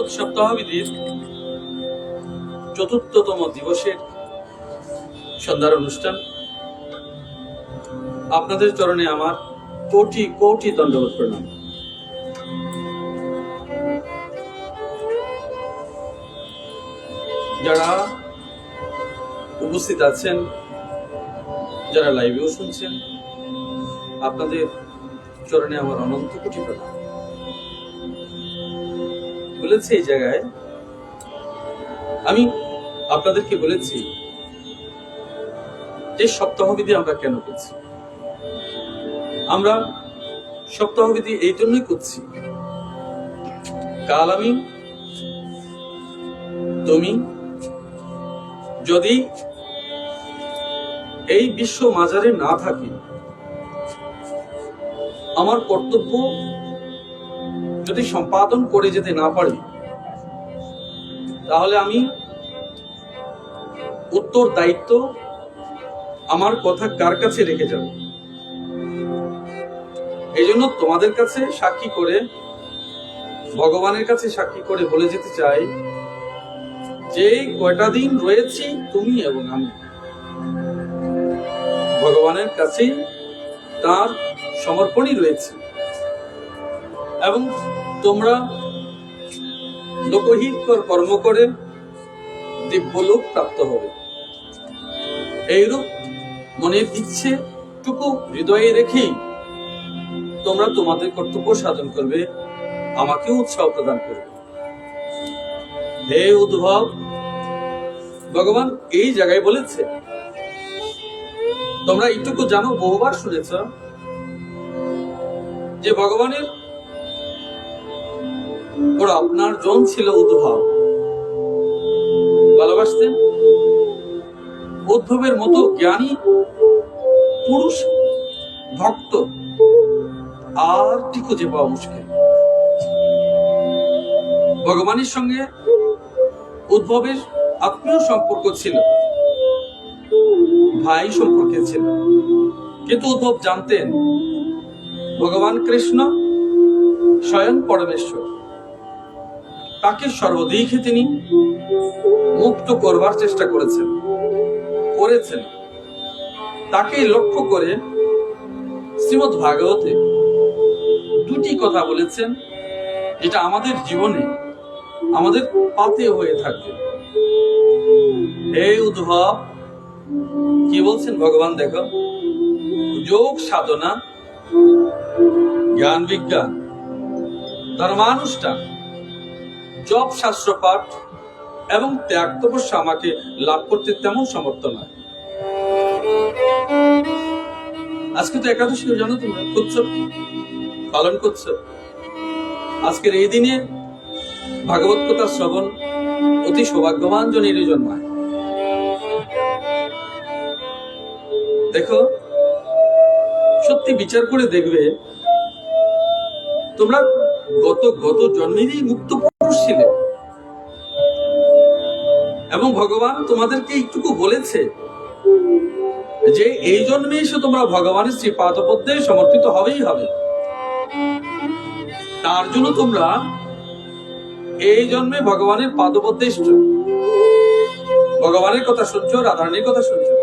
ভাগবত সপ্তাহবিধির চতুর্থতম দিবসের সন্ধ্যার অনুষ্ঠান। আপনাদের চরণে আমার কোটি কোটি দণ্ডবত প্রণাম। যারা উপস্থিত আছেন, যারা লাইভেও শুনছেন, আপনাদের চরণে আমার অনন্ত কোটি প্রণাম। বলেছি এই জায়গায় আমি আপনাদেরকে বলেছি যে সপ্তাহবিধি আমরা কেন করছি। আমরা সপ্তাহবিধি এই জন্যই করছি, কাল আমি তুমি যদি এই বিশ্ব মাঝারে না থাকি, আমার কর্তব্য যদি সম্পাদন করে যেতে না পারি, তাহলে আমি উত্তর দায়িত্ব আমার কথা কার কাছে রেখে যাব। এই জন্য তোমাদের কাছে সাক্ষী করে, ভগবানের কাছে সাক্ষী করে বলে যেতে চাই যে কয়টা দিন রয়েছি তুমি এবং আমি ভগবানের কাছে তার সমর্পণই রয়েছে, এবং তোমরা লোকহিতকর কর্ম করে দিব্যলোক প্রাপ্ত হবে। এইরূপ মনের ইচ্ছে টুকু হৃদয়ে রেখেই তোমরা তোমাদের কর্তব্য সাধন করবে, আমাকে উৎসাহ প্রদান করবে। হে উদ্ভব, ভগবান এই জায়গায় বলেছে, তোমরা এইটুকু জানো, বহুবার শুনেছ যে ভগবানের ওর আপনার জন ছিল উদ্ভব, ভালোবাসতেন। উদ্ধবের মতো জ্ঞানী পুরুষ ভক্ত আর টি খুঁজে পাওয়া মুশকিল। ভগবানের সঙ্গে উদ্ভবের আত্মীয় সম্পর্ক ছিল, ভাই সম্পর্কে ছিল, কিন্তু উদ্ধব জানতেন ভগবান কৃষ্ণ স্বয়ং পরমেশ্বর, তাকে সর্বদিকে তিনি মুক্ত করবার চেষ্টা করেছেন। তাকে লক্ষ্য করে শ্রীমদ্ ভাগবতে দুটি কথা বলেছেন, যেটা আমাদের জীবনে আমাদের পাতে হয়ে থাকবে। হে উদ্ভব, কি বলছেন ভগবান দেখো, যোগ সাধনা, জ্ঞান বিজ্ঞান, ধর্মানুষ্ঠান, জপ শাস্ত্র পাঠ এবং ত্যাগ তপস্যা আমাকে লাভ করতে তেমন সমর্থ নয়। আজকে তো একাদশী, জানো তোমরা করছো, পালন করছো। আজকের এই দিনে ভাগবত কথা শ্রবণ অতি সৌভাগ্যবান জনেরই জন্মায়। দেখো, সত্যি বিচার করে দেখবে, তোমরা গত জন্মেরই মুক্ত পুরুষ ছিলে, এবং ভগবান তোমাদেরকে এইটুকু বলেছে যে এই জন্মে এসে তোমরা ভগবানের শ্রী পাদপদ্মে সমর্পিত হবেই হবে। তার জন্য তোমরা এই জন্মে ভগবানের পাদপদ্মে এসছো, ভগবানের কথা শুনছো, রাধারানীর কথা শুনছো।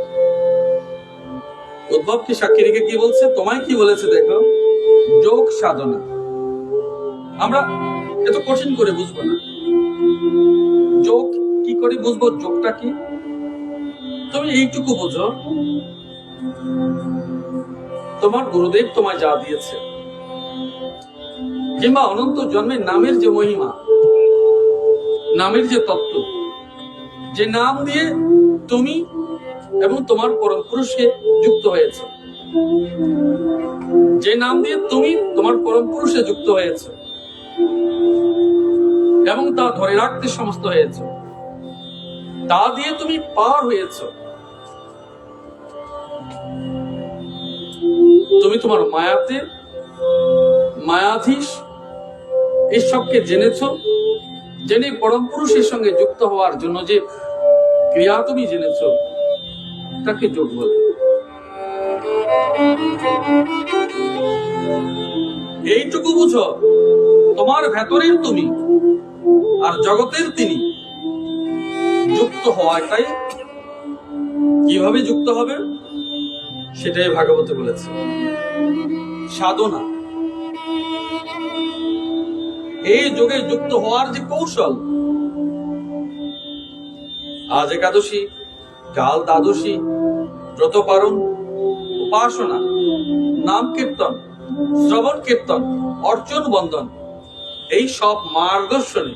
উদ্ভবকে সাক্ষী রেখে কি বলছে, তোমায় কি বলেছে দেখো, যোগ সাধনা। আমরা এত কঠিন করে বুঝবো না। যোগ কি করে বুঝবো, যোগটা কি? তুমি এইটুকু বুঝো, তোমার গুরুদেব তোমায় যা দিয়েছে, কিংবা অনন্ত জন্মের নামের যে মহিমা, নামের যে তত্ত্ব, যে নাম দিয়ে তুমি এবং তোমার পরম পুরুষকে যুক্ত হয়েছে, যে নাম দিয়ে তুমি তোমার পরম পুরুষে যুক্ত হয়েছে এবং তা ধরে রাখতে সমস্ত হয়েছে, তা দিয়ে তুমি পার হয়েছ। তুমি তোমার মায়াতে মায়াধীশ ঈশ্বরকে জেনেছ, জেনে পরম পুরুষের সঙ্গে যুক্ত হওয়ার জন্য যে ক্রিয়া তুমি জেনেছ, তাকে যোগ বলে। এইটুকু বুঝো, তোমার ভেতরের তুমি আর জগতের তিনি যুক্ত হওয়াটাই কিভাবে যুক্ত হবে সেটাই ভাগবতে বলেছে, সাধনা। এই যোগে যুক্ত হওয়ার যে কৌশল, আজ একাদশী, কাল দ্বাদশী, ব্রত পালন, উপাসনা, নাম কীর্তন, শ্রবণ কীর্তন, অর্চন বন্দন, এই সব মার্গদর্শনে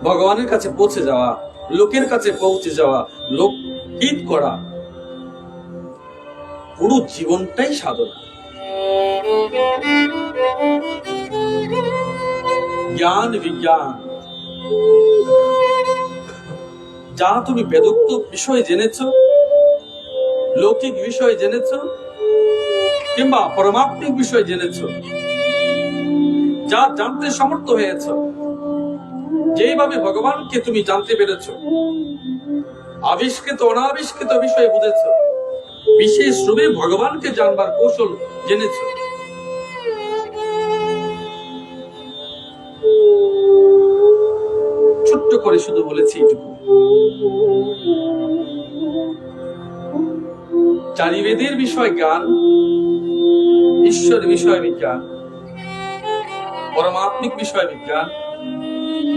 ভগবানের কাছে পৌঁছে যাওয়া, লোকের কাছে পৌঁছে যাওয়া, লোক হিত করা, পুরো জীবনটাই সাধনা। জ্ঞান বিজ্ঞান, যা তুমি বেদোক্ত বিষয় জেনেছ, লৌকিক বিষয় জেনেছ, কিংবা পরমাত্মিক বিষয় জেনেছ, যা জানতে সমর্থ হয়েছ, যেভাবে ভগবানকে তুমি জানতে পেরেছ, আবিষ্কৃত অনাবিষ্কৃত বিষয় বুঝেছ, বিশেষ রূপে ভগবানকে জানবার কৌশল জেনেছ, ছোট্ট করে শুধু বলেছি এটুকু। চারি বেদের বিষয় জ্ঞান, ঈশ্বর বিষয় বিজ্ঞান, পরমাত্মিক বিষয় বিজ্ঞান,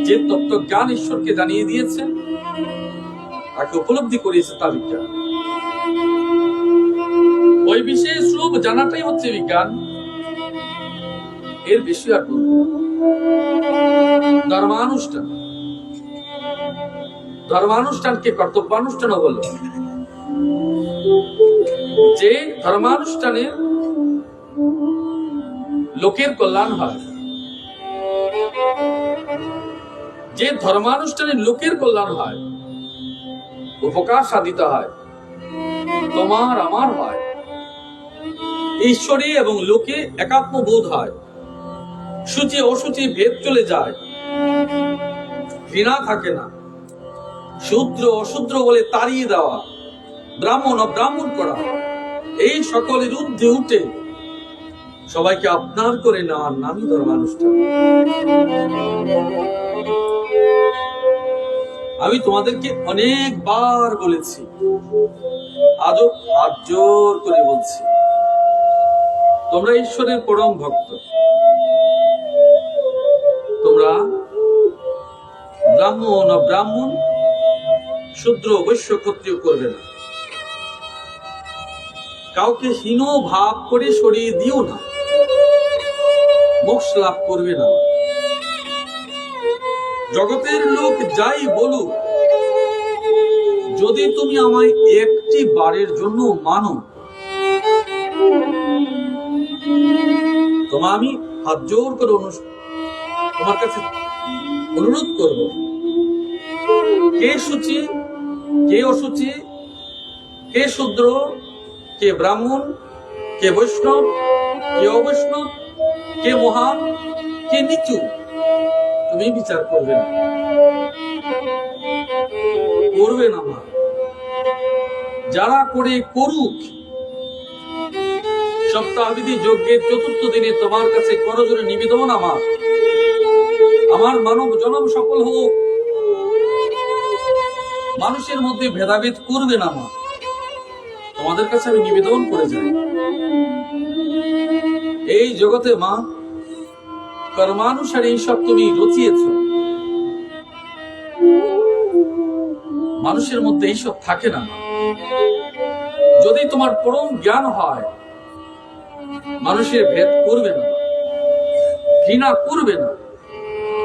যে তত্ত্ব জ্ঞান ঈশ্বরকে জানিয়ে দিয়েছে, তাকে উপলব্ধি করিয়েছে, তা বিজ্ঞান। ওই বিশেষ রূপ জানাটাই হচ্ছে বিজ্ঞান, এর বেশি আর বলবো না। ধর্মানুষ্ঠান, ধর্মানুষ্ঠানকে কর্তব্যানুষ্ঠানও বলো। যে ধর্মানুষ্ঠানে লোকের কল্যাণ হয়, যে ধর্মানুষ্ঠানে লোকের কল্যাণ হয়, উপকার সাধিত হয়, তোমার আমার হয়, ঈশ্বরে এবং লোকে একাত্ম বোধ হয়, সূচি অসুচি ভেদ চলে যায়, ঘৃণা থাকে না, শূদ্র অশূদ্র বলে তাড়িয়ে দেওয়া, ব্রাহ্মণ অব্রাহ্মণ করা, এই সকলের ঊর্ধ্বে উঠে সবাইকে আপনার করে নেওয়ার নামই ধর্মানুষ্ঠান। আমি তোমাদেরকে অনেকবার বলেছি, আজও হাত জোর করে বলছি, তোমরা ঈশ্বরের পরম ভক্ত, তোমরা ব্রাহ্মণ অব্রাহ্মণ, শূদ্র বৈশ্য ক্ষত্রিয় করবে না, কাউকে হীন ভাব করে সরিয়ে দিও না, মোক্ষ লাভ করবে না। জগতের লোক যাই বলুক, যদি তুমি আমায় একটি বারের জন্য মানো, তোমার আমি হাত জোর করে তোমার কাছে অনুরোধ করব, কে সূচি, কে অসুচি, কে শূদ্র, কে ব্রাহ্মণ, কে বৈষ্ণব, কে অবৈষ্ণব, কে মহান, কে নিচু, তুমি বিচার করবে না, করবে না মা। যারা করে করুক, সপ্তাহবিধি যজ্ঞের চতুর্থ দিনে তোমার কাছে করজোড়ে নিবেদন আমার মানব জনম সফল হোক। মানুষের মধ্যে ভেদাভেদ করবে না মা, তোমাদের কাছে আমি নিবেদন করে যাই। এই জগতে মা কর্মানুসারে এইসব তুমি রচিয়েছ, মানুষের মধ্যে এইসব থাকে না। যদি তোমার পরম জ্ঞান হয়, মানুষের ভেদ করবে না, ঘৃণা করবে না,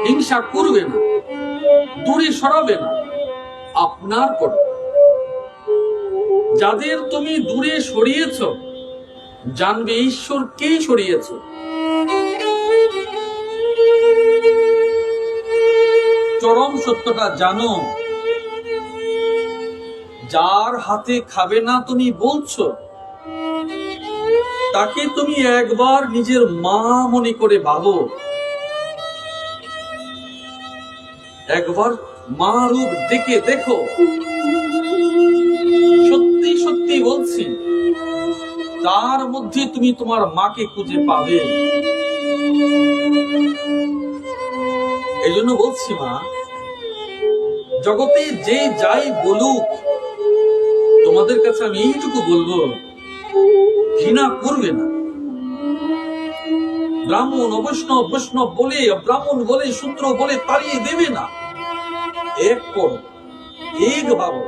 হিংসা করবে না, দূরে সরাবে না, আপনার করবে। যাদের তুমি দূরে সরিয়েছ, জানবে ঈশ্বরকেই সরিয়েছ। চরম সত্যটা জানো, যার হাতে খাবে না তুমি বলছো, তাকে তুমি একবার নিজের মা মনে করে ভাবো, একবার মা রূপ দেখে দেখো। সত্যি সত্যি বলছি, তার মধ্যে তুমি তোমার মাকে খুঁজে পাবে। এই জন্য বলছি মা, জগতে যে যাই বলুক, তোমাদের কাছে আমি এইটুকু বলবো, ঘৃণা করবে না। ব্রাহ্মণ অবৈষ্ণব, বৈষ্ণব বলে, ব্রাহ্মণ বলে, শূদ্র বলে তাড়িয়ে দেবে না। এক করো, এক ভাবো।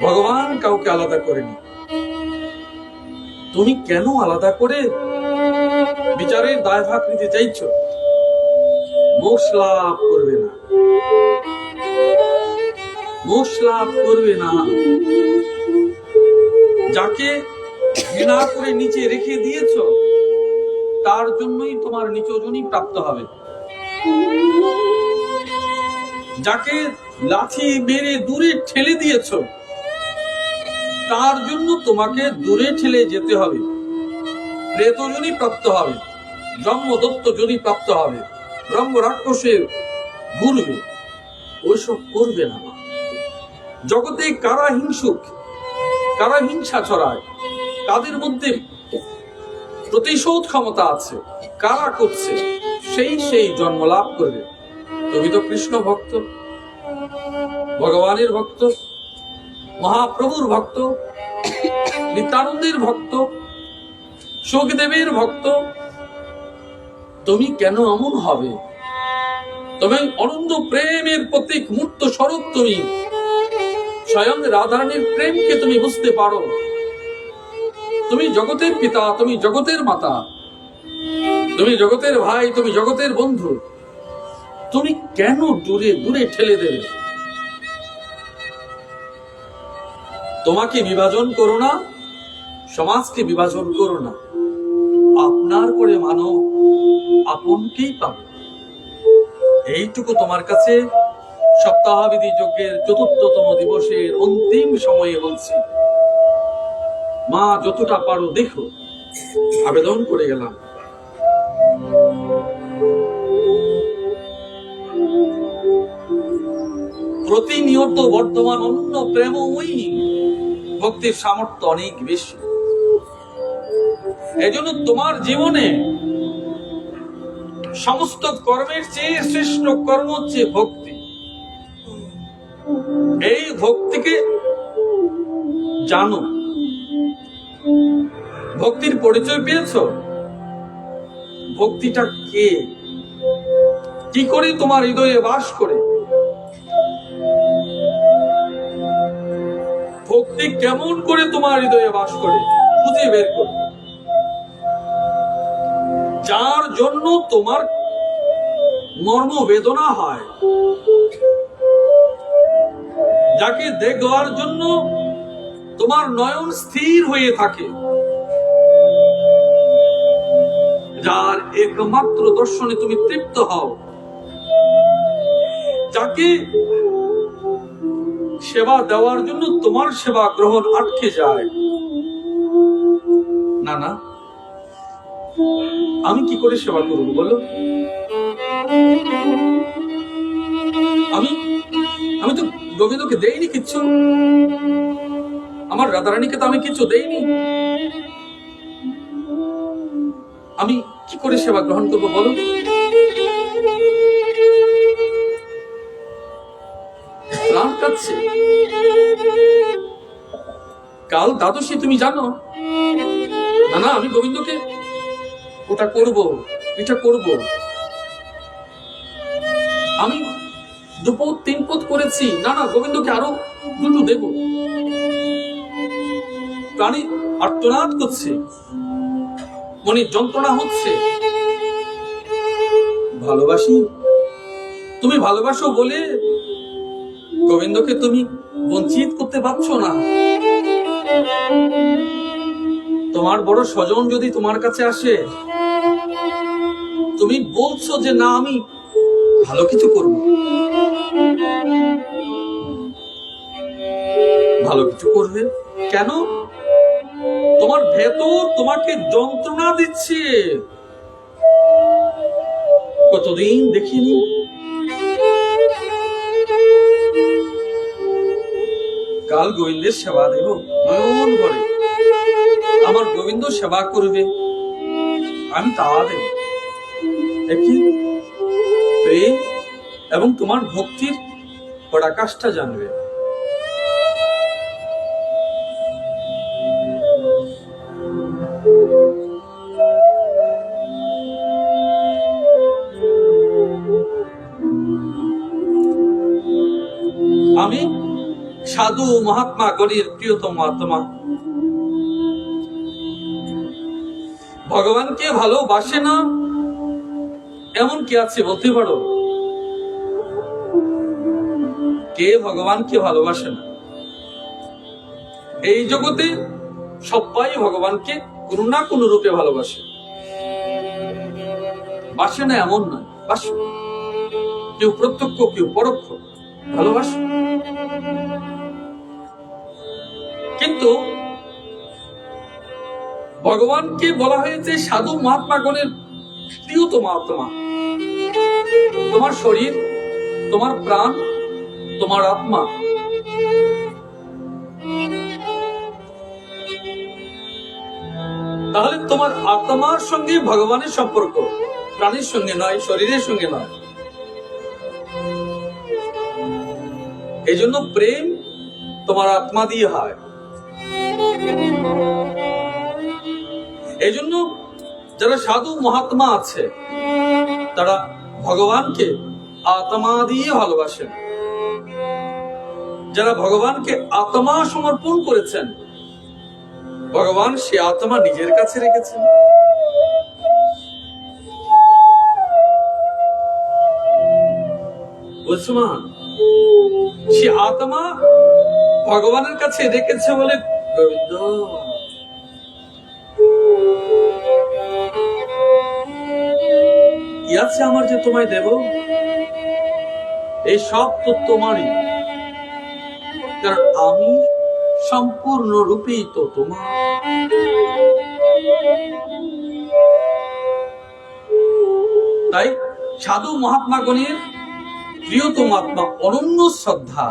ভগবান কাউকে আলাদা করেনি। তুমি কেন আলাদা করে বিচারের দায়ভার নিতে চাইছো? মোক্ষ লাভ করবে না, মোক্ষ লাভ করবে না। যাকে ঘৃণা করে নিচে রেখে দিয়েছ, তার জন্যই তোমার নিচজনই প্রাপ্ত হবে। যাকে লাথি মেরে দূরে ঠেলে দিয়েছ, তার জন্য তোমাকে দূরে ঠেলে যেতে হবে। প্রেতজনই প্রাপ্ত হবে, ব্রহ্মদত্ত জনই প্রাপ্ত হবে, ব্রহ্ম রাক্ষসের ঘুরবে। ওইসব করবে না। জগতে কারা হিংসুক, কারা হিংসা ছড়ায়, তাদের মধ্যে প্রতিশোধ ক্ষমতা আছে, কারা করছে সেই জন্ম লাভ করবে। তুমি তো কৃষ্ণ ভক্ত, ভগবানের ভক্ত, মহাপ্রভুর ভক্ত, নিত্যানন্দের ভক্ত, সুখদেবের ভক্ত। তুমি কেন এমন হবে? তবে অনন্ত প্রেমের প্রতীক মূর্ত স্বরূপ তুমি। স্বয়ং রাধারানীর প্রেমকে তুমি বুঝতে পারো। তুমি জগতের পিতা, তুমি জগতের মাতা, তুমি জগতের ভাই, তুমি জগতের বন্ধু। তুমি কেন দূরে দূরে ঠেলে দেবে? তোমাকে বিভাজন করো না, সমাজকে বিভাজন করো না। আপনার করে মানো, আপনকেই পাবে। এইটুকু তোমার কাছে সপ্তাহবিধি যজ্ঞের ৪র্থতম দিবসের অন্তিম সময়ে বলছি। মা, যতটা পারো দেখো, আবেদন করে গেলাম। প্রতিনিয়ত বর্তমান অন্য প্রেমময়ী ভক্তির সামর্থ্য অনেক বেশি। এজন্য তোমার জীবনে সমস্ত কর্মের চেয়ে শ্রেষ্ঠ কর্ম হচ্ছে ভক্তি। এই ভক্তিকে জানো। ভক্তির পরিচয় পেয়েছ? ভক্তিটা কে, কি করে তোমার হৃদয়ে বাস করে, ভক্তি কেমন করে তোমার হৃদয়ে বাস করে খুঁজে বের করো। যার জন্য তোমার মর্ম বেদনা হয়, যাকে দেখবার জন্য তোমার নয়ন স্থির হয়ে থাকে, যার একমাত্র দর্শনে তুমি তৃপ্ত হও, যাকে সেবা দেওয়ার জন্য তোমার সেবা গ্রহণ আটকে যায়। না না, আমি কি করে সেবা করব বলো? আমি তো গোবিন্দকে দেইনি কিচ্ছু, আমার রাধারানীকে তো আমি কিছু দেইনি। আমি কি করে সেবা গ্রহণ করব বলো? প্রাণ কাঁদছে। কাল দ্বাদশী, তুমি জানো না? না, আমি গোবিন্দকে ওটা করব, এটা করব। আমি 2 পদ 3 পদ করেছি, না না, গোবিন্দকে আরো 2টো দেব। প্রাণী আর্তনাদ করছে, মনে যন্ত্রণা হচ্ছে। ভালোবাসি, তুমি ভালোবাসো বলে গোবিন্দকে তুমি বঞ্চিত করতে পারছো না। তোমার বড় স্বজন যদি তোমার কাছে আসে, তুমি বলছো যে না, আমি ভালো কিছু করব, ভালো কিছু করবে কেন? তোমার ভেতর তোমাকে যন্ত্রণা দিচ্ছে। কতদিন দেখিনি। কাল গোবিন্দের সেবা দেব নয়ন ভরে, আমার গোবিন্দ সেবা করবে, আমি তা দেব। দেখি প্রেম এবং তোমার ভক্তির পরাকাষ্ঠা জানবে। আমি সাধু মহাত্মা গণের প্রিয়তম আত্মা, ভগবানকে ভালোবাসে না এমন কি আছে বলতে পারো? কে ভগবানকে ভালোবাসে না? এই জগতে সবাই ভগবানকে কোনো না কোনো রূপে ভালোবাসে। বাসে না এমন নয়, বাসে। কেউ প্রত্যক্ষ, কেউ পরোক্ষ ভালোবাসে। কিন্তু ভগবানকে বলা হয়েছে সাধু মহাত্মাগণের প্রিয়তম আত্মা। তোমার শরীর, তোমার প্রাণ, তোমার আত্মা, তাহলে তোমার আত্মার সঙ্গে ভগবানের সম্পর্ক, প্রাণের সঙ্গে নয়, শরীরের সঙ্গে নয়। এই জন্য প্রেম তোমার আত্মা দিয়ে হয়। এই জন্য যারা সাধু মহাত্মা আছে তারা ভগবানকে আত্মা দিয়ে ভালোবাসেন। যারা ভগবানকে আত্মা সমর্পণ করেছেন, ভগবান সে আত্মা নিজের কাছে রেখেছেন। বুঝছো মা? সে আত্মা ভগবানের কাছে রেখেছে বলে গোবিন্দ কি আছে আমার যে তোমায় দেব? এই সব তো তোমারই, কারণ আমি সম্পূর্ণ রূপেই তো তোমার। তাই সাধু মহাত্মা গণের প্রিয়তম আত্মা অনন্য শ্রদ্ধা।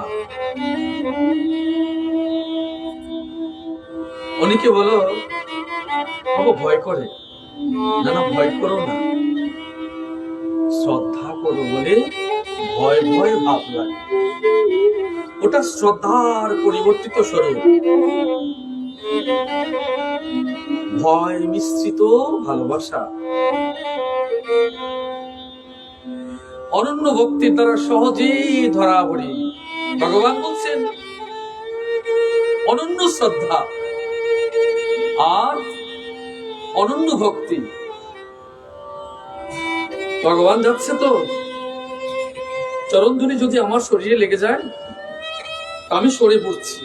অনেকে বলো ভয় করে, না না ভয় করো না, শ্রদ্ধা করো বলে ভয় ভয় ভাব লাগে। ওটা শ্রদ্ধার পরিবর্তিত স্বরূপ, ভয় মিশ্রিত ভালোবাসা। অনন্য ভক্তির দ্বারা সহজেই ধরা পড়ি। ভগবান বলছেন অনন্য শ্রদ্ধা আর অনন্য ভক্তি। ভগবান যাচ্ছে তো, চরণধুলি যদি আমার শরীরে লেগে যায় আমি সরে পড়ছি।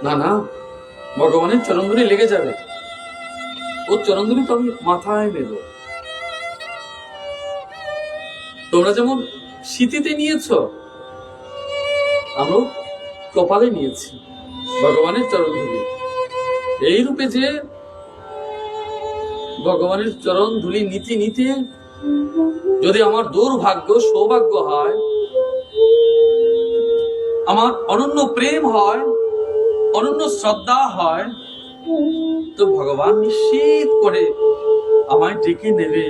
না না, ভগবানের চরণধুলি লেগে যাবে, ওর চরণধুলি তো আমি মাথায় নেব। তোমরা যেমন শীতিতে নিয়েছ, আমরা কপালে নিয়েছি ভগবানের চরণধুলি। এই রূপে যে ভগবানের চরণ ধুলি নিতে নিতে যদি আমার দুর্ভাগ্য সৌভাগ্য হয়, আমার অনন্য প্রেম হয়, অনন্য শ্রদ্ধা হয়, তো ভগবান নিশ্চিত করে আমায় ডেকে নেবে।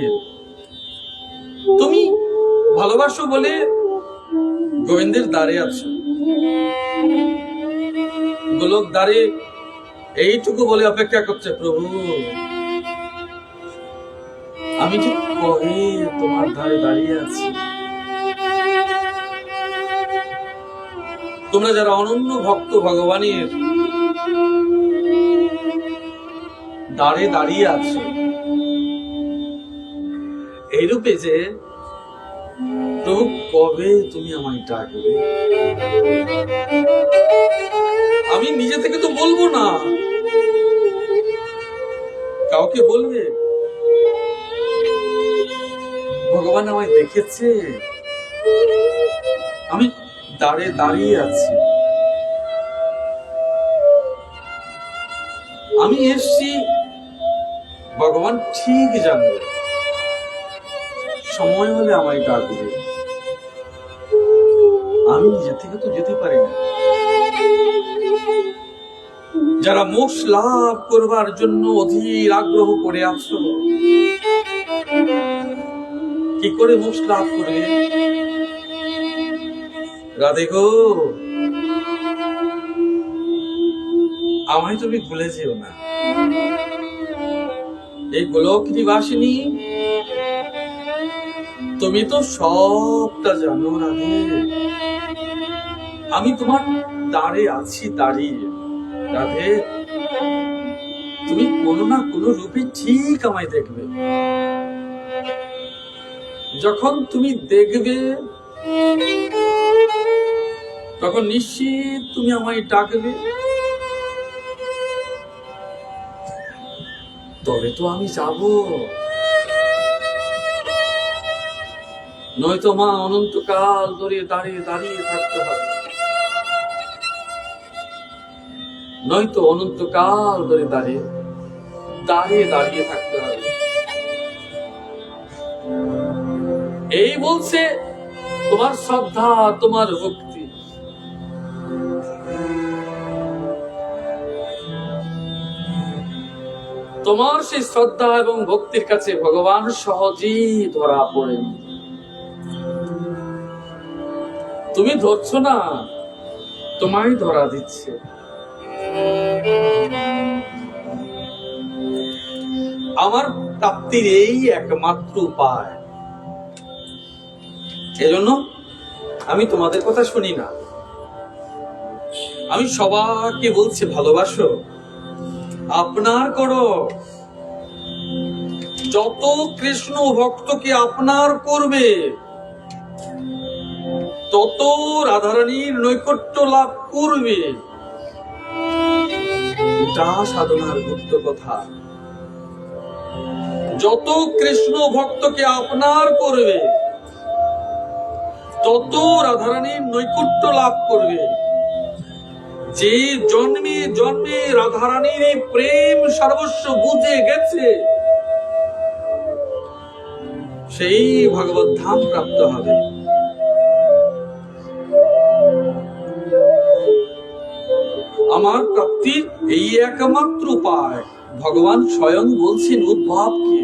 তুমি ভালোবাসো বলে গোবিন্দের দ্বারে আছো, গোলক দ্বারে এইটুকু বলে অপেক্ষা করছে, প্রভু আমি যে কবে তোমার ধারে দাঁড়িয়ে আছি। তোমরা যারা অনন্য ভক্ত ভগবানের দ্বারে দাঁড়িয়ে আছো, এইরূপে যে প্রভু কবে তুমি আমায় ডাকবে। আমি নিজে থেকে তো বলবো না, কাউকে বলবে। ভগবান আমায় দেখেছে, আমি দাঁড়ে দাঁড়িয়ে আছি, আমি এসছি, ভগবান ঠিক জানবে, সময় হলে আমায় ডাকবে। আমি নিজে থেকে তো যেতে পারি না। যারা মোক্ষ লাভ করবার জন্য অধীর আগ্রহ করে আছো, কি করে মোক্ষ লাভ করবে? রাধে গো, আমায় তুমি ভুলে যেও না। এই গোলক নিবাসিনী, তুমি তো সবটা জানো রাধে। আমি তোমার দ্বারে আছি দাঁড়িয়ে রাধে, তুমি কোনো না কোনো রূপে ঠিক আমায় দেখবে। যখন তুমি দেখবে তখন নিশ্চিত তুমি আমায় ডাকবে, তবে তো আমি যাব। নয়তো মা অনন্তকাল ধরে দাঁড়িয়ে দাঁড়িয়ে থাকতে হবে, নয়তো অনন্তকাল ধরে দাঁড়িয়ে দাঁড়িয়ে দাঁড়িয়ে থাকতে হবে। এই বলছে তোমার শ্রদ্ধা, তোমার ভক্তি। তোমার সেই শ্রদ্ধা এবং ভক্তির কাছে ভগবান সহজেই ধরা পড়েন। তুমি ধরছো না, তোমায় ধরা দিচ্ছে। আমার প্রাপ্তির এই একমাত্র উপায়। এজন্য আমি তোমাদের কথা শুনি না। আমি সবাইকে বলছি, ভালোবাসো, আপনার করো। যত কৃষ্ণ ভক্তকে আপনার করবে, তত রাধারানীর নৈকট্য লাভ করবে। এটা সাধনার গুপ্ত কথা। যত কৃষ্ণ ভক্তকে আপনার করবে, তত রাধারানীর নৈকট্য লাভ করবে। যে জন্মে জন্মে রাধারানীর এই প্রেম সর্বস্ব বুঝে গেছে, সেই ভগবত ধাম প্রাপ্ত হবে। আমার প্রাপ্তির এই একমাত্র উপায়। ভগবান স্বয়ং বলছেন উদ্ভবকে,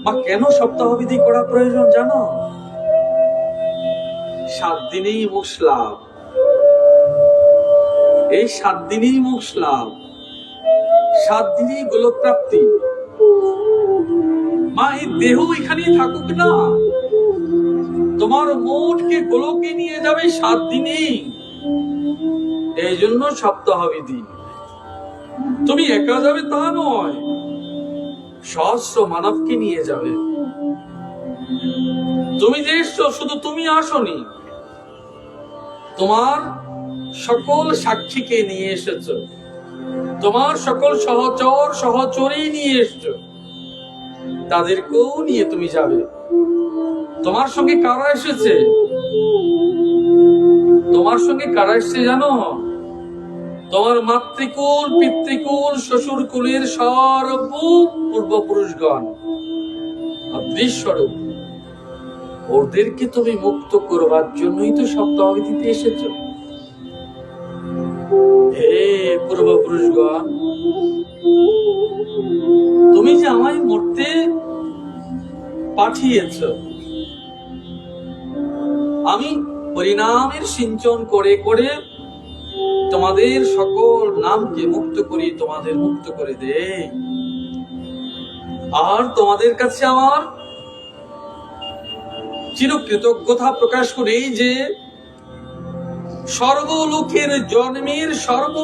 মা কেন সপ্তাহবিধি করা প্রয়োজন জানো? 7 দিনেই মোক্ষ লাভ। এই 7 দিনেই মোক্ষ লাভ, 7 দিনেই গোলক প্রাপ্তি। মা এই দেহ এখানেই থাকুক না, তোমার মোটকে গোলকে নিয়ে যাবে 7 দিনেই। এই জন্য সপ্তাহবিধি। তুমি একা যাবে তা নয়, সহস্র মানবকে নিয়ে যাবে। তুমি যে এসছো, শুধু তুমি আসনি, তোমার সকল সাক্ষীকে নিয়ে এসেছো, তোমার সকল সহচর সহচরী নিয়ে এসছো, তাদেরকেও নিয়ে তুমি যাবে। তোমার সঙ্গে কারা এসেছে? তোমার সঙ্গে কারা এসেছে জানো? তোমার মাতৃকুল, পিতৃকুল, শ্বশুর কুলের সর্ব পূর্বপুরুষগণ অদৃশ্যরূপ। ওদেরকে তুমি মুক্ত করবার জন্যই তো সপ্তাহবিধিতে এসেছো। হে পূর্বপুরুষগণ, তুমি যে আমায় মরতে পাঠিয়েছ, আমি পরিণামের সিঞ্চন করে করে তোমাদের সকল নামকে মুক্ত করি, তোমাদের মুক্ত করে দে। আর তোমাদের কাছে আমার চিরকৃতজ্ঞতা প্রকাশ করি যে সর্বলোকের জন্মের সর্ব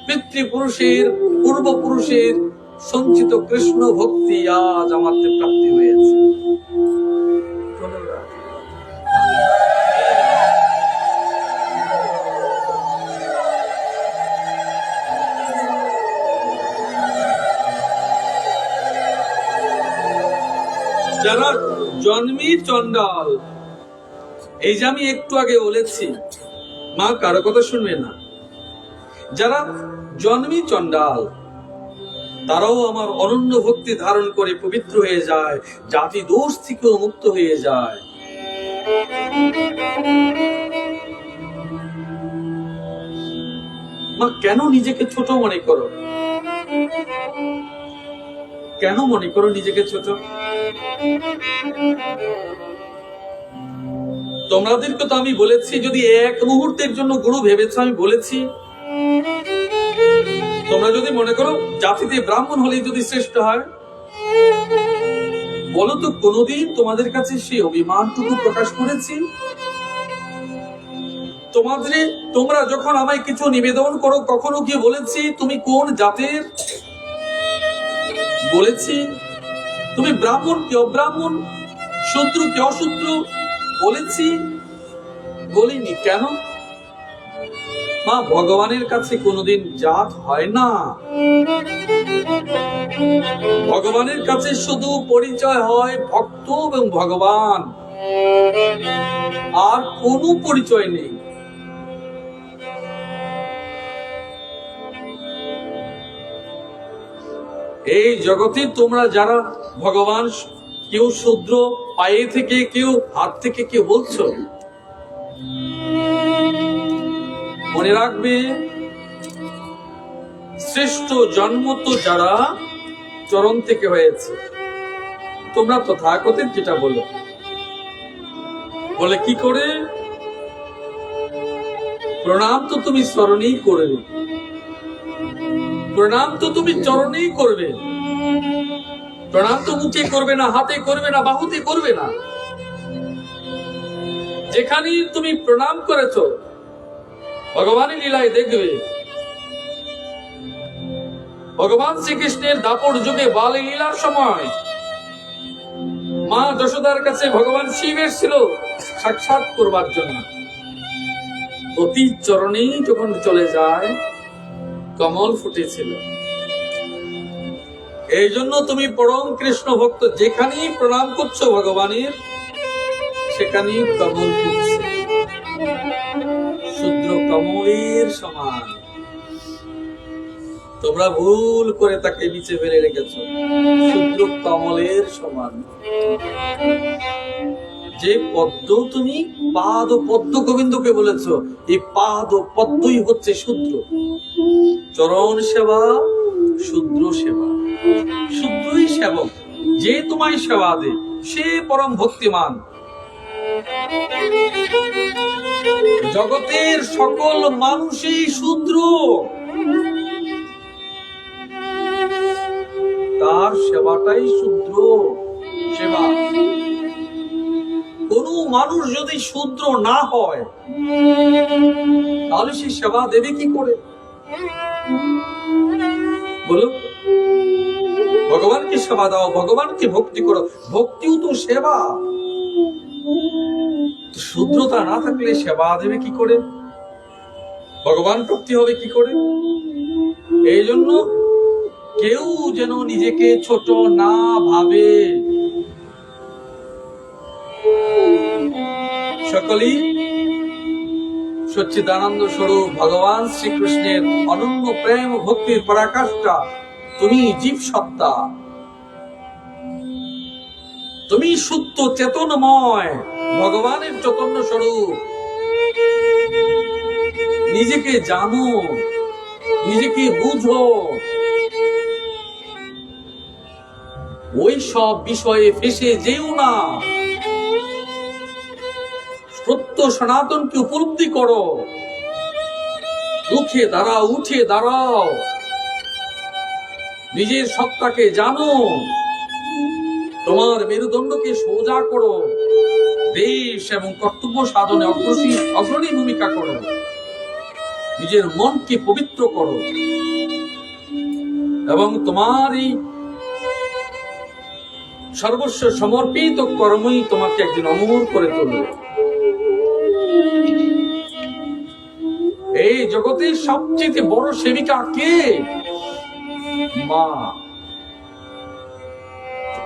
পিতৃপুরুষের পূর্বপুরুষের সঞ্চিত কৃষ্ণ ভক্তি আজ আমাদের প্রাপ্তি হয়েছে। যারা জন্মী চণ্ডাল, এই যে আমি একটু আগে বলেছি, মা কারো কথা শুনবে না, যারা জন্মী চণ্ডাল তারাও আমার অনন্য ভক্তি ধারণ করে পবিত্র হয়ে যায়, জাতি দোষ থেকেও মুক্ত হয়ে যায়। মা কেন নিজেকে ছোট মনে করো? কেন মনে করো নিজেকে ছোট? তোমাদেরকে তো আমি বলেছি, যদি এক মুহূর্তের জন্য গুরু ভেবেছ, আমি বলেছি তোমরা যদি মনে করো জাতিতে ব্রাহ্মণ হলেই যদি শ্রেষ্ঠ হয়, বলো তো কোনদিন তোমাদের কাছে সেই অভিমানটুকু প্রকাশ করেছি? তোমরা যখন আমায় কিছু নিবেদন করো, কখনো কি বলেছি তুমি কোন জাতের? বলেছি তুমি ব্রাহ্মণ কি অব্রাহ্মণ, শূদ্র কি অশূদ্র? বলেছি? বলিনি। কেন? মা, ভগবানের কাছে কোনোদিন জাত হয় না। ভগবানের কাছে শুধু পরিচয় হয় ভক্ত এবং ভগবান, আর কোনো পরিচয় নেই। এই জগতে তোমরা যারা ভগবান, কেউ শূদ্র পায়ে থেকে, কেউ হাত থেকে, কেউ বলছো, মনে রাখবে শ্রেষ্ঠ জন্ম তো যারা চরণ থেকে হয়েছে। তোমরা তথাকথিত যেটা বলো, বলে কি করে? প্রণাম তো তুমি চরণেই করবে, প্রণাম তো তুমি চরণেই করবে, প্রণাম তো মুখে করবে না, হাতে করবে না, বাহুতে করবে না। যেখানে তুমি প্রণাম করেছ, ভগবানের লীলায় দেখবে ভগবান শ্রীকৃষ্ণের দাপর যুগে বাল লীলার সময় মা যশোদার কাছে ভগবান শিব এসেছিল সাক্ষাৎ করবার জন্য। অতি চরণেই যখন চলে যায়, কমল ফুটেছিল। এই জন্য তুমি পরম কৃষ্ণ ভক্ত, যেখানেই প্রণাম করছো ভগবানের, সেখানেই কমল ফুটছে, শূদ্র কমলের সমান। তোমরা ভুল করে তাকে নিচে ফেলে রেখেছো, শূদ্র কমলের সমান। যে পদ্ম তুমি পাদ ও পদ্ম গোবিন্দকে বলেছ, এই পাদ ও পদ্মই হচ্ছে শূদ্র। চরণ সেবা শূদ্র সেবা, শূদ্রই সেবক। যে তোমায় সেবা দে, সে পরম ভক্তিমান। জগতের সকল মানুষই শূদ্র, তার সেবাটাই শূদ্র সেবা। কোন মানুষ যদি শূদ্র না হয়, তাহলে সে সেবা দেবে কি করে? বলো, ভগবানকে সেবা দাও, ভগবানকে ভক্তি করো, ভক্তিও তো সেবা। শূদ্রতা না থাকলে সেবা দেবে কি করে? ভগবান ভক্তি হবে কি করে? এই জন্য কেউ যেন নিজেকে ছোট না ভাবে। সকলেই সচ্চিদানন্দ স্বরূপ ভগবান শ্রীকৃষ্ণের অনন্য প্রেম ভক্তির পরাকাষ্ঠা। তুমি জীব সত্তা, তুমি শুদ্ধ চেতনময় ভগবানের চৈতন্য স্বরূপ। নিজেকে জানো, নিজেকে বুঝো, ওই সব বিষয়ে ফেসে যেও না। সত্য সনাতনকে উপলব্ধি করো, দুঃখে দাঁড়াও, উঠে দাঁড়াও, নিজের সত্তাকে জানো, তোমার মেরুদণ্ডকে সোজা করো, দেশ এবং কর্তব্য সাধনে অগ্রণী ভূমিকা করো, নিজের মনকে পবিত্র করো, এবং তোমার এই সর্বস্ব সমর্পিত কর্মই তোমাকে একদিন অমর করে তুলবে। এই জগতের সবচেয়ে বড় সেবিকা কে? মা।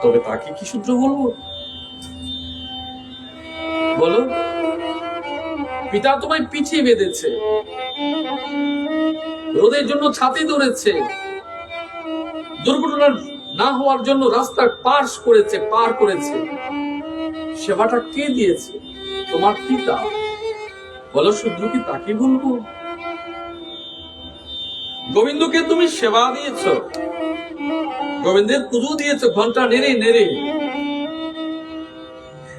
তবে তাকে কি শূদ্র বলবো? বলো, পিতা তোমায় পিছিয়ে বেঁধেছে, রোদের জন্য ছাতি ধরেছে, দুর্ঘটনা না হওয়ার জন্য রাস্তা পার করেছে। সেবাটা কে দিয়েছে? তোমার পিতা। বলো, শূদ্র কি তাকে বলবো? গোবিন্দকে তুমি সেবা দিয়েছ, গোবিন্দের পুজো দিয়েছ ঘন্টা নেড়ে নেড়ে,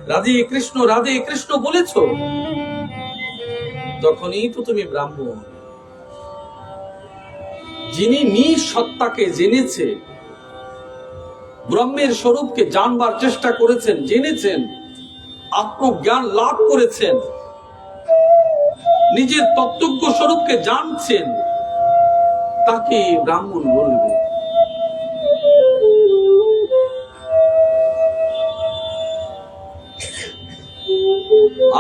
রাধে কৃষ্ণ বলেছ, তখনই তো তুমি ব্রাহ্মণ। যিনি নিঃসত্তাকে জেনেছে, ব্রহ্মের স্বরূপকে জানবার চেষ্টা করেছেন, জেনেছেন, আত্মজ্ঞান লাভ করেছেন, নিজের তত্ত্বজ্ঞ স্বরূপকে জানছেন, তাকে ব্রাহ্মণ বলবে।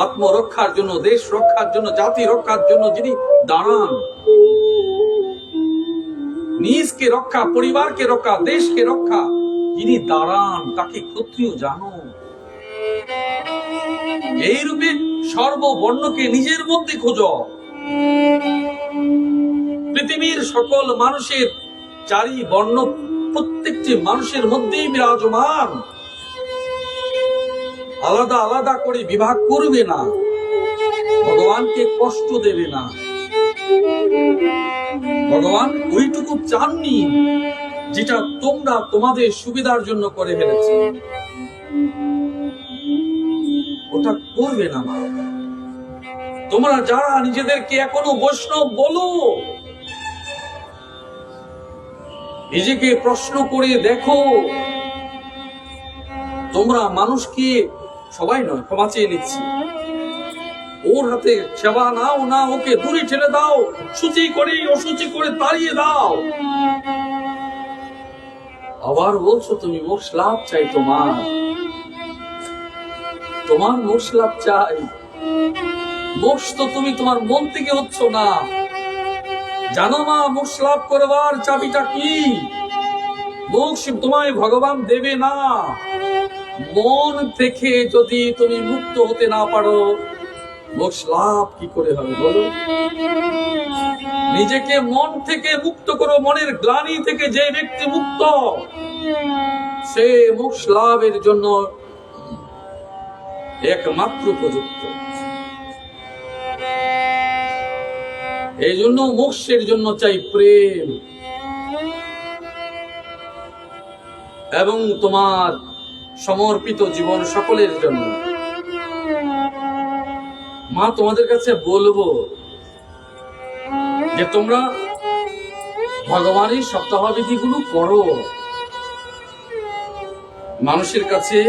আত্মরক্ষার জন্য, দেশ রক্ষার জন্য, জাতি রক্ষার জন্য যিনি দাঁড়ান, নিজকে রক্ষা, পরিবারকে রক্ষা, দেশকে রক্ষা যিনি দাঁড়ান, তাকে ক্ষত্রিয় জানো। এই রূপে সর্ববর্ণকে নিজের মধ্যে খোঁজো। পৃথিবীর সকল মানুষের চারি বর্ণ প্রত্যেকটি মানুষের মধ্যেই বিরাজমান। আলাদা আলাদা করে বিভাগ করবে না, ভগবানকে কষ্ট দেবে না। ভগবান ওইটুকু চাননি যেটা তোমরা তোমাদের সুবিধার জন্য করে ফেলেছে, ওটা করবে না। তোমরা যারা নিজেদেরকে এখনো বৈষ্ণব বলো, নিজেকে প্রশ্ন করে দেখো, তোমরা মানুষকে, সবাই নয়, ক্ষমা চেয়ে নিচ্ছি, ওর হাতে সেবা নাও না, ওকে দূরে ঠেলে দাও, শুচি করে অশুচি করে তাড়িয়ে দাও। আবার বলছো তুমি মোক্ষ লাভ চাই, তোমার মোক্ষ লাভ চাই। মোক্ষ তো তুমি তোমার মন থেকে হচ্ছ না। জানো মা, মোক্ষ লাভ করবার চাবিটা কি? মোক্ষ তোমায় ভগবান দেবে না। মন থেকে যদি তুমি মুক্ত হতে না পারো, মোক্ষ লাভ কি করে হবে বলো? নিজেকে মন থেকে মুক্ত করো। মনের গ্লানি থেকে যে ব্যক্তি মুক্ত, সে মোক্ষ লাভের জন্য একমাত্র উপযুক্ত। এই জন্য মোক্ষের জন্য চাই প্রেম এবং তোমার সমর্পিত জীবন সকলের জন্য। মা, তোমাদের কাছে বলবো যে তোমরা ভগবানের সপ্তাহবিধি গুলো করো, মানুষের কাছে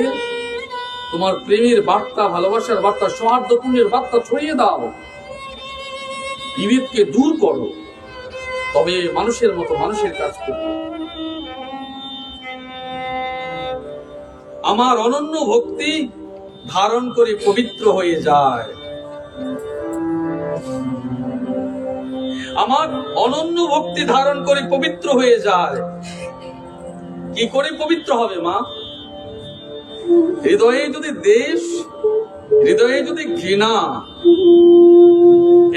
তোমার প্রেমের বার্তা, ভালোবাসার বার্তা, সৌহার্দ্য পুণ্যের বার্তা ছড়িয়ে দাও, বিভেদকে দূর করো, তবে মানুষের মতো মানুষের কাজ করো। আমার অনন্য ভক্তি ধারণ করে পবিত্র হয়ে যায়। আমার অনন্য ভক্তি ধারণ করে পবিত্র হয়ে যায়। কি করে পবিত্র হবে মা? হৃদয়ে যদি দেশ, হৃদয়ে যদি ঘৃণা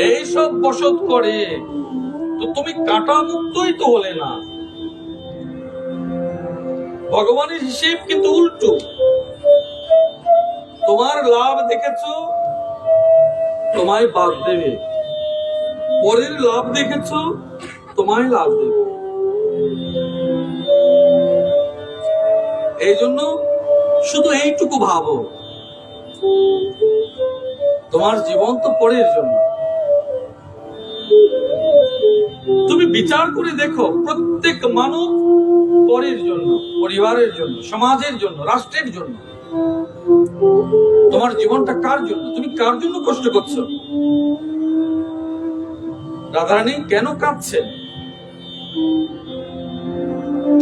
এইসব বসত করে, তো তুমি কাঁটা মুক্তই তো হলে না। ভগবানের হিসেব কিন্তু উল্টো। তোমার লাভ দেখেছো, তোমায় বাদ দেবে। পরের লাভ দেখেছো, তোমায় লাভ দেবে। এই জন্য শুধু এইটুকু ভাবো, তোমার জীবন তো পরের জন্য। তুমি বিচার করে দেখো, প্রত্যেক মানব পরের জন্য, পরিবারের জন্য, সমাজের জন্য, রাষ্ট্রের জন্য। তোমার জীবনটা কার জন্য? তুমি কার জন্য কষ্ট করছো? রাধারানী কেন কাঁদছেন,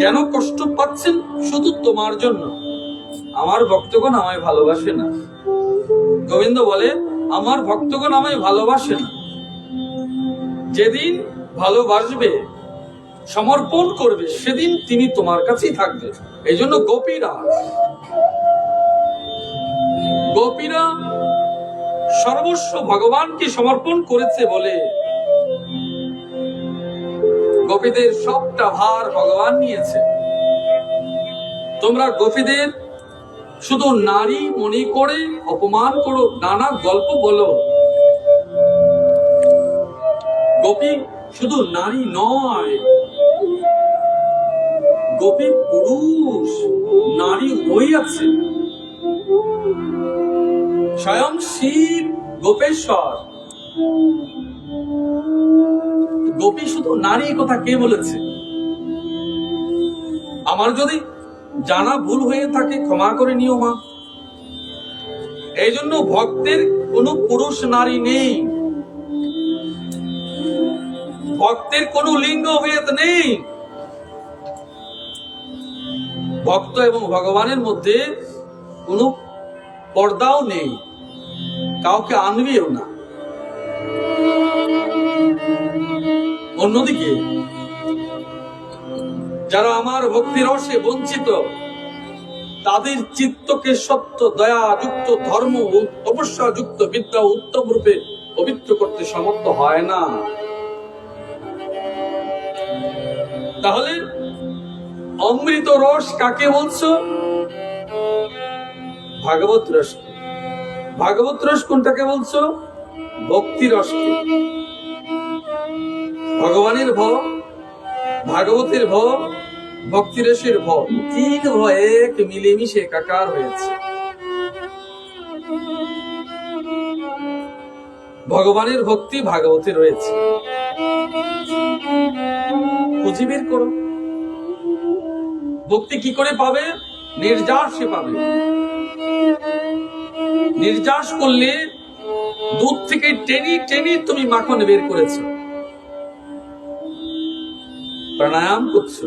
কেন কষ্ট পাচ্ছেন? শুধু তোমার জন্য। আমার ভক্তগণ আমায় ভালোবাসে না। গোবিন্দ বলে, আমার ভক্তগণ আমায় ভালোবাসে না। যেদিন ভালোবাসবে, সমর্পণ করবে, সেদিন তিনি তোমার কাছেই থাকবে। এই জন্য গোপীরা সর্বস্ব ভগবানকে সমর্পণ করেছে বলে গোপীদের সবটা ভার ভগবান নিয়েছে। তোমরা গোপীদের শুধু নারী মনে করে অপমান করো, নানা গল্প বলো। গোপী শুধু নারী নয়, গোপী পুরুষ নারী হয়ে আছে। স্বয়ং শিব গোপেশ্বর। গোপী শুধু নারী, কথা কে বলেছে? আমার যদি জানা ভুল হয়ে থাকে ক্ষমা করে নিও মা। এই জন্য ভক্তের কোনো পুরুষ নারী নেই, ভক্তের কোনো লিঙ্গ ভেদ নেই। ভক্ত এবং ভগবানের মধ্যে কোনো পর্দাও নেই, কাউকে আনবেও না। অন্যদিকে যারা আমার ভক্তি রসে বঞ্চিত, তাদের চিত্তকে সত্য, দয়া যুক্ত, ধর্ম ও তপস্যা যুক্ত বিদ্যা উত্তম রূপে পবিত্র করতে সমর্থ হয় না। তাহলে অমৃত রস কাকে বলছো? ভাগবত রসকে। ভাগবত রস কোনটাকে বলছো? ভক্তি রসকে। ভগবানের ভব, ভাগবতের ভব, ভক্তি রসের ভব, তিন ভয় এক মিলেমিশে একাকার হয়েছে। ভগবানের ভক্তি ভাগবতে রয়েছে, খুঁজে বের করো। ভক্তি কি করে পাবে? নির্যাসে পাবে। নির্যাস করলে দুধ থেকে টেনে টেনে তুমি মাখন বের করেছো, প্রাণায়াম করছো,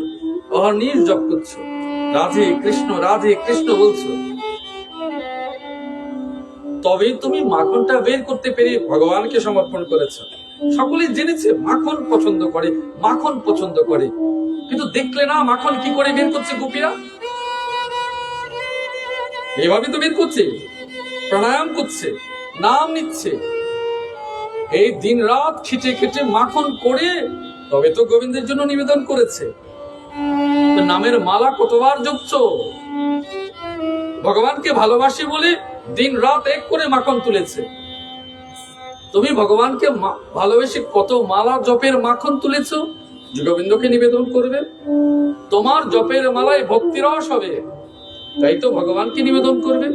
অহর্নিশ জপ করছো, রাধে কৃষ্ণ বলছো, তবে তুমি মাখনটা বের করতে পেরে ভগবানকে সমর্পণ করেছো। সকলে জেনেছে মাখন পছন্দ করে, মাখন পছন্দ করে, কিন্তু দেখলে না মাখন কি করে বের করছে গোপীরা? এভাবে তো বের করছে, প্রাণায়াম করছে, নাম নিচ্ছে, এই দিন রাত খিটে খেটে মাখন করে তবে তো গোবিন্দের জন্য নিবেদন করেছে। নামের মালা কতবার জপছো? ভগবানকে ভালোবাসি বলে দিন রাত এক করে মাখন তুলেছে। তুমি ভগবানকে ভালোবেসে কত মালা জপের মাখন তুলেছো যে গোবিন্দকে নিবেদন করবে? তোমার জপের মালায় ভক্তিরস হবে, তাই তো ভগবানকে নিবেদন করবে।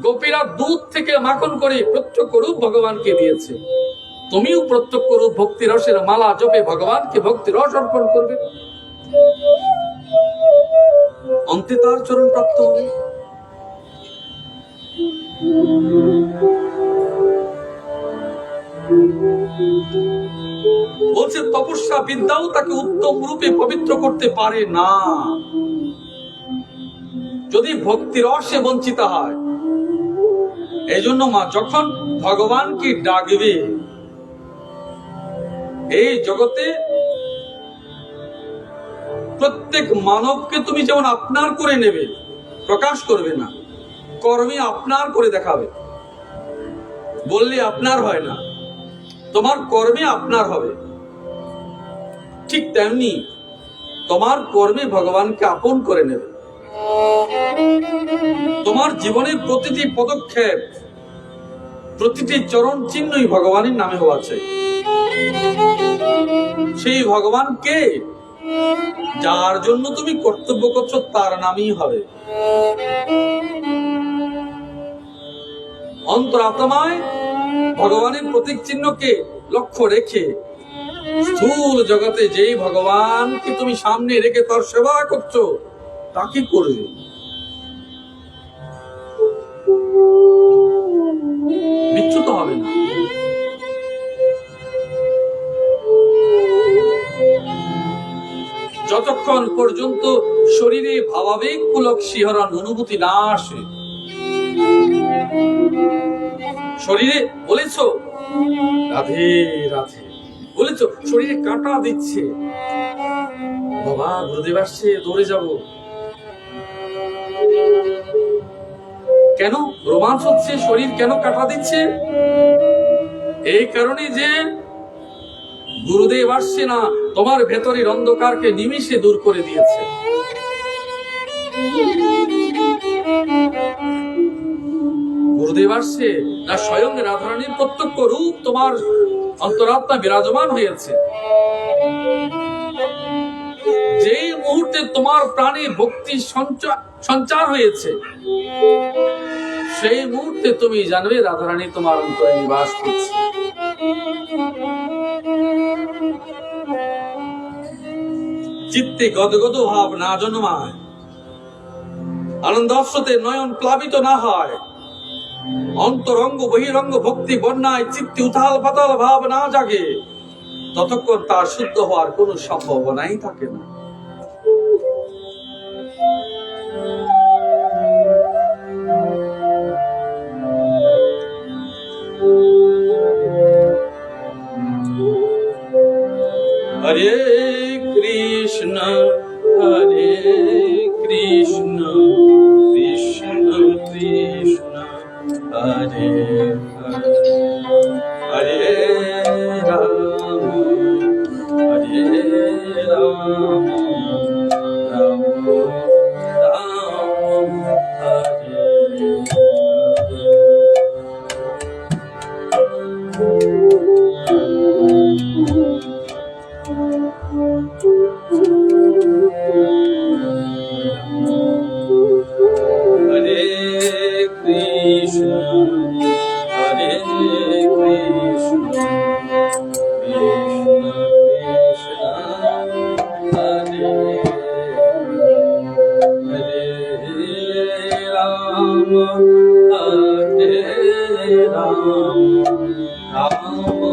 গোপীরা দুধ থেকে মাখন করে প্রত্যক্ষ রূপ ভগবানকে দিয়েছে, তুমিও প্রত্যক্ষ রূপ ভক্তি রসের মালা জপে ভগবানকে ভক্তি রস অর্পণ করবে, অন্তে তার চরণ প্রাপ্ত হবে। বলছে তপস্যা বিদ্যাও তাকে উত্তম রূপে পবিত্র করতে পারে না যদি ভক্তি রসে বঞ্চিত হয়। এই জন্য মা যখন ভগবানকে ডাকবে, এই জগতে প্রত্যেক মানবকে তুমি যেমন আপনার করে নেবে, প্রকাশ করবে না, কর্মে আপনার করে দেখাবে। বললে আপনার হয় না, তোমার কর্মে আপনার হবে। ঠিক তেমনি তোমার কর্মে ভগবানকে আপন করে নেবে। তোমার জীবনের প্রতিটি পদক্ষেপ, প্রতিটি চরণ চিহ্নই ভগবানের নামে হওয়া চাই। সেই ভগবানকে যার জন্য তুমি কর্তব্য করছো তার নামই হবে। অন্তরাত্মায় ভগবানের প্রতীক চিহ্নকে লক্ষ্য রেখে স্থূল জগতে যেই ভগবানকে তুমি সামনে রেখে তার সেবা করছো তাকে করবে। বিচ্যুত হবে না। যতক্ষণ পর্যন্ত শরীরে ভাবাবেগ পুলক শিহরণ অনুভূতি না আসে, শরীরে বলেছ রাধে রাধে, বলেছ শরীরে কাঁটা দিচ্ছে, বাবা গুরুদেব আসছে দৌড়ে যাব, কেন রোমাঞ্চ হচ্ছে, শরীর কেন কাঁটা দিচ্ছে? এই কারণে যে গুরুদেব আসছে না, তোমার ভেতরের অন্ধকারকে নিমিষে দূর করে দিয়েছে। গুরুদেব আসছে না, স্বয়ং রাধারানীর প্রত্যক্ষ রূপ তোমার অন্তরাত্মা বিরাজমান হয়েছে। মুহূর্তে তোমার প্রাণে ভক্তি সঞ্চার হয়েছে, সেই মুহূর্তে তুমি জানবে রাধারানী তোমার অন্তরে নিবাস করছে। চিত্তে গদগদ ভাব না জন্মায়, আনন্দাশ্রুতে নয়ন প্লাবিত না হয়, অন্তরঙ্গ বহিরঙ্গ ভক্তি বন্যায় চিত্তে উথাল পাতাল ভাব না জাগে, ততক্ষণ তার শুদ্ধ হওয়ার কোন সম্ভাবনাই থাকে না। হরে কৃষ্ণ হরে কৃষ্ণ কৃষ্ণ কৃষ্ণ হরে হরে রাম হরে রাম রাম রাম হরে Hare Ram, Ram